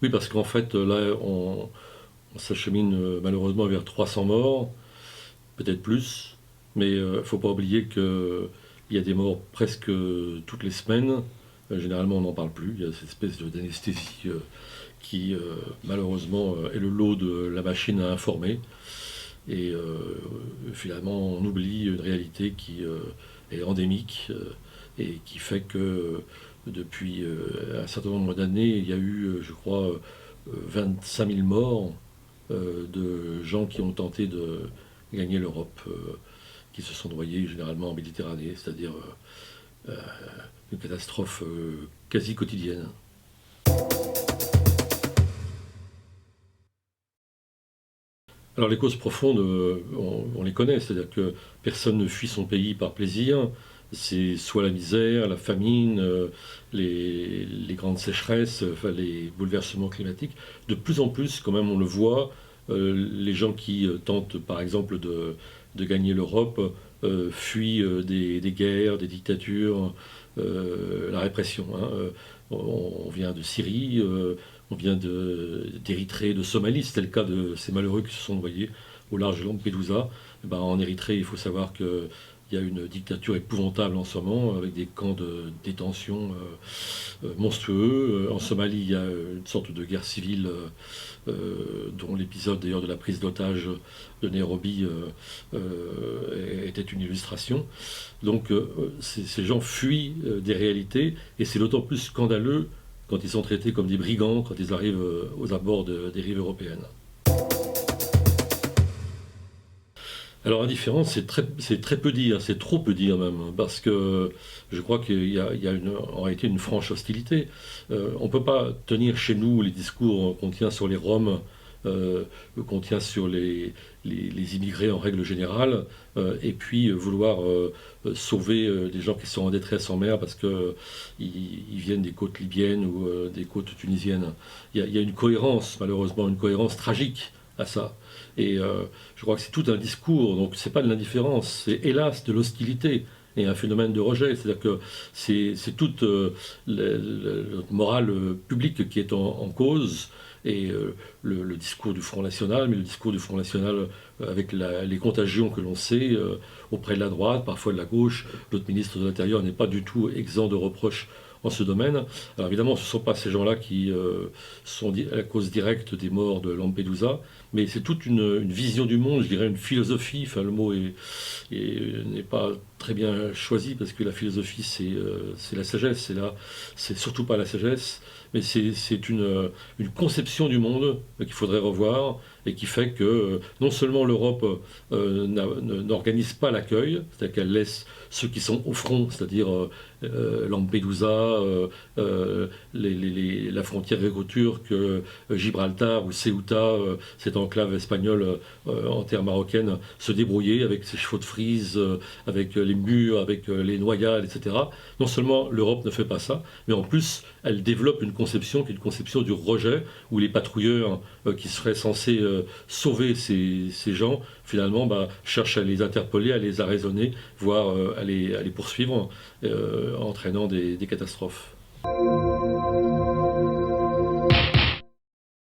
Oui, parce qu'en fait, là, on s'achemine malheureusement vers 300 morts, peut-être plus, mais il ne faut pas oublier qu'il y a des morts presque toutes les semaines. Généralement, on n'en parle plus. Il y a cette espèce d'anesthésie qui, malheureusement, est le lot de la machine à informer. Et finalement, on oublie une réalité qui est endémique et qui fait que depuis un certain nombre d'années, il y a eu, je crois, 25 000 morts de gens qui ont tenté de gagner l'Europe, qui se sont noyés généralement en Méditerranée, c'est-à-dire euh, une catastrophe quasi quotidienne. Alors les causes profondes, on les connaît, c'est-à-dire que personne ne fuit son pays par plaisir. C'est soit la misère, la famine, les grandes sécheresses, enfin, les bouleversements climatiques. De plus en plus, quand même, on le voit, les gens qui tentent, par exemple, de gagner l'Europe fuient des guerres, des dictatures, la répression, hein. On vient de Syrie, on vient d'Érythrée, de Somalie. C'était le cas de ces malheureux qui se sont noyés au large de Lampedusa. Eh ben, en Érythrée, il faut savoir qu'il y a une dictature épouvantable en ce moment, avec des camps de détention monstrueux. En Somalie, il y a une sorte de guerre civile, dont l'épisode d'ailleurs de la prise d'otage de Nairobi était une illustration. Donc ces gens fuient des réalités, et c'est d'autant plus scandaleux quand ils sont traités comme des brigands, quand ils arrivent aux abords des rives européennes. Alors indifférence, c'est très peu dire, c'est trop peu dire même, parce que je crois qu'il y a en réalité une franche hostilité. On ne peut pas tenir chez nous les discours qu'on tient sur les Roms, qu'on tient sur les immigrés en règle générale, et puis vouloir sauver des gens qui sont en détresse en mer parce qu'ils viennent des côtes libyennes ou des côtes tunisiennes. Il y a une cohérence, malheureusement, une cohérence tragique à ça. Et je crois que c'est tout un discours, donc c'est pas de l'indifférence, c'est hélas de l'hostilité et un phénomène de rejet. C'est-à-dire que c'est toute notre morale publique qui est en cause, et le discours du Front National, mais le discours du Front National avec les contagions que l'on sait auprès de la droite, parfois de la gauche. L'autre ministre de l'Intérieur n'est pas du tout exempt de reproches en ce domaine. Alors évidemment, ce ne sont pas ces gens-là qui sont la cause directe des morts de Lampedusa, mais c'est toute une vision du monde, je dirais une philosophie. Enfin, le mot n'est pas très bien choisi, parce que la philosophie, c'est la sagesse. C'est surtout pas la sagesse, mais c'est une conception du monde qu'il faudrait revoir, et qui fait que non seulement l'Europe n'organise pas l'accueil, c'est-à-dire qu'elle laisse ceux qui sont au front, c'est-à-dire Lampedusa, la frontière gréco-turque, Gibraltar ou Ceuta, cette enclave espagnole en terre marocaine, se débrouiller avec ses chevaux de frise, avec les murs, avec les noyades, etc. Non seulement l'Europe ne fait pas ça, mais en plus elle développe une conception qui est une conception du rejet, où les patrouilleurs qui seraient censés sauver ces gens, finalement, cherchent à les interpeller, à les arraisonner, voire à les poursuivre, entraînant des catastrophes.